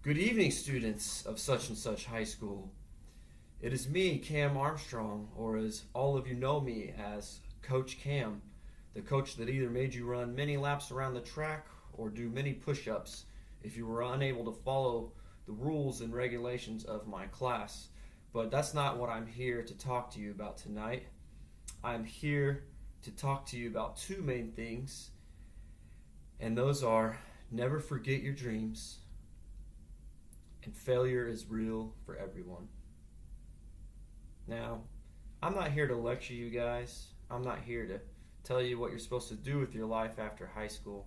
Good evening, students of such and such high school. It is me, Cam Armstrong, or as all of you know me as Coach Cam, the coach that either made you run many laps around the track or do many push ups if you were unable to follow the rules and regulations of my class. But that's not what I'm here to talk to you about tonight. I'm here to talk to you about two main things, and those are never forget your dreams and failure is real for everyone. Now, I'm not here to lecture you guys. I'm not here to tell you what you're supposed to do with your life after high school.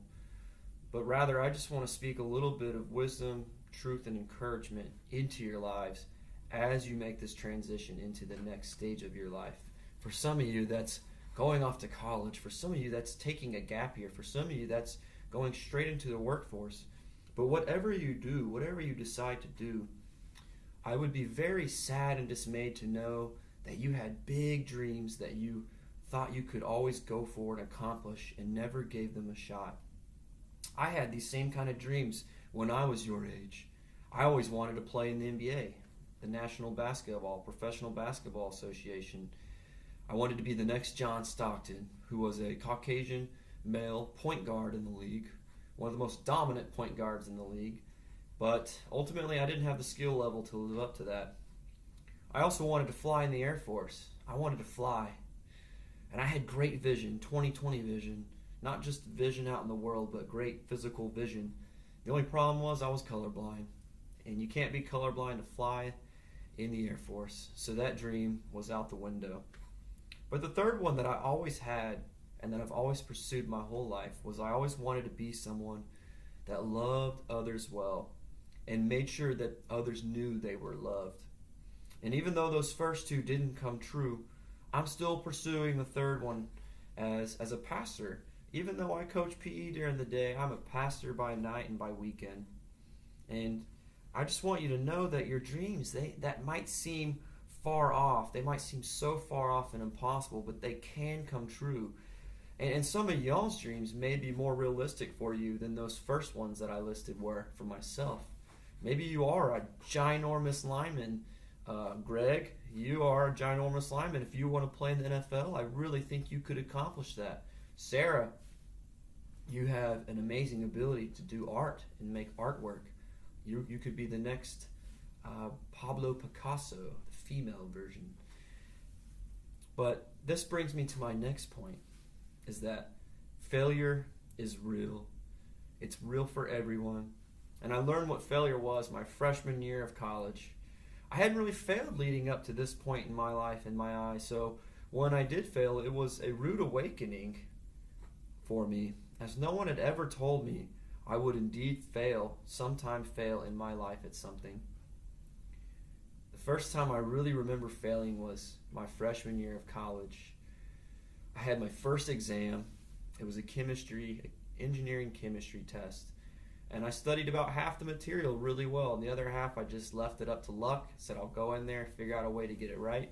But rather, I just want to speak a little bit of wisdom, truth, and encouragement into your lives as you make this transition into the next stage of your life. For some of you, that's going off to college. For some of you, that's taking a gap year. For some of you, that's going straight into the workforce. But whatever you do, whatever you decide to do, I would be very sad and dismayed to know that you had big dreams that you thought you could always go for and accomplish and never gave them a shot. I had these same kind of dreams when I was your age. I always wanted to play in the NBA, the National Professional Basketball Association. I wanted to be the next John Stockton, who was a Caucasian male point guard in the league, one of the most dominant point guards in the league, but ultimately I didn't have the skill level to live up to that. I also wanted to fly in the Air Force. I wanted to fly. And I had great vision, 20/20 vision, not just vision out in the world, but great physical vision. The only problem was I was colorblind, and you can't be colorblind to fly in the Air Force, so that dream was out the window. But the third one that I always had and that I've always pursued my whole life was I always wanted to be someone that loved others well and made sure that others knew they were loved. And even though those first two didn't come true, I'm still pursuing the third one as a pastor. Even though I coach PE during the day, I'm a pastor by night and by weekend. And I just want you to know that your dreams, that might seem far off. They might seem so far off and impossible, but they can come true. And some of y'all's dreams may be more realistic for you than those first ones that I listed were for myself. Maybe you are a ginormous lineman. Greg, you are a ginormous lineman. If you want to play in the NFL, I really think you could accomplish that. Sarah, you have an amazing ability to do art and make artwork. You could be the next Pablo Picasso, the female version. But this brings me to my next point, is that failure is real. It's real for everyone. And I learned what failure was my freshman year of college. I hadn't really failed leading up to this point in my life, in my eyes. So when I did fail, it was a rude awakening for me, as no one had ever told me I would indeed sometime fail in my life at something. The first time I really remember failing was my freshman year of college. I had my first exam. It was engineering chemistry test. And I studied about half the material really well, and the other half I just left it up to luck. Said I'll go in there, figure out a way to get it right.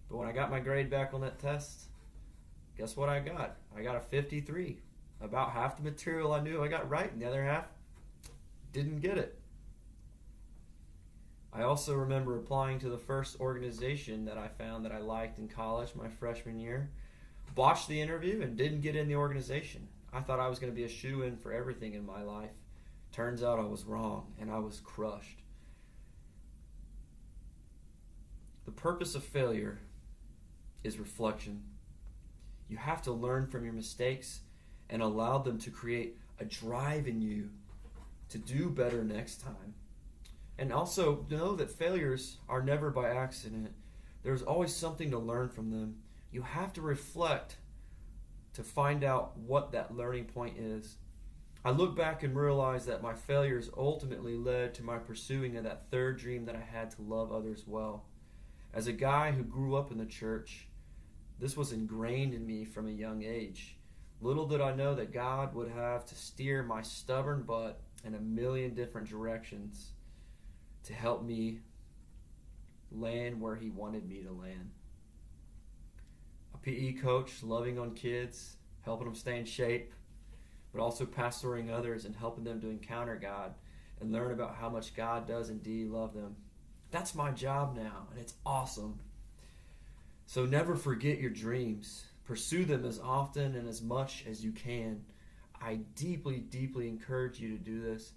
But when I got my grade back on that test, guess what I got? I got a 53. About half the material I knew I got right, and the other half didn't get it. I also remember applying to the first organization that I found that I liked in college my freshman year. Botched the interview and didn't get in the organization. I thought I was going to be a shoo-in for everything in my life. Turns out I was wrong, and I was crushed. The purpose of failure is reflection. You have to learn from your mistakes and allow them to create a drive in you to do better next time. And also know that failures are never by accident. There's always something to learn from them. You have to reflect to find out what that learning point is. I look back and realize that my failures ultimately led to my pursuing of that third dream that I had to love others well. As a guy who grew up in the church, this was ingrained in me from a young age. Little did I know that God would have to steer my stubborn butt in a million different directions to help me land where He wanted me to land. A PE coach, loving on kids, helping them stay in shape, but also pastoring others and helping them to encounter God and learn about how much God does indeed love them. That's my job now, and it's awesome. So never forget your dreams. Pursue them as often and as much as you can. I deeply, deeply encourage you to do this.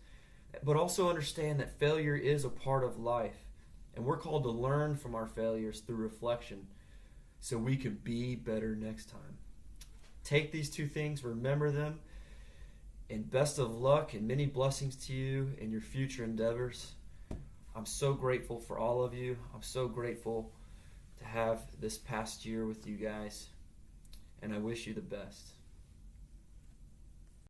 But also understand that failure is a part of life, and we're called to learn from our failures through reflection so we can be better next time. Take these two things, remember them, and best of luck and many blessings to you in your future endeavors. I'm so grateful for all of you. I'm so grateful to have this past year with you guys, and I wish you the best.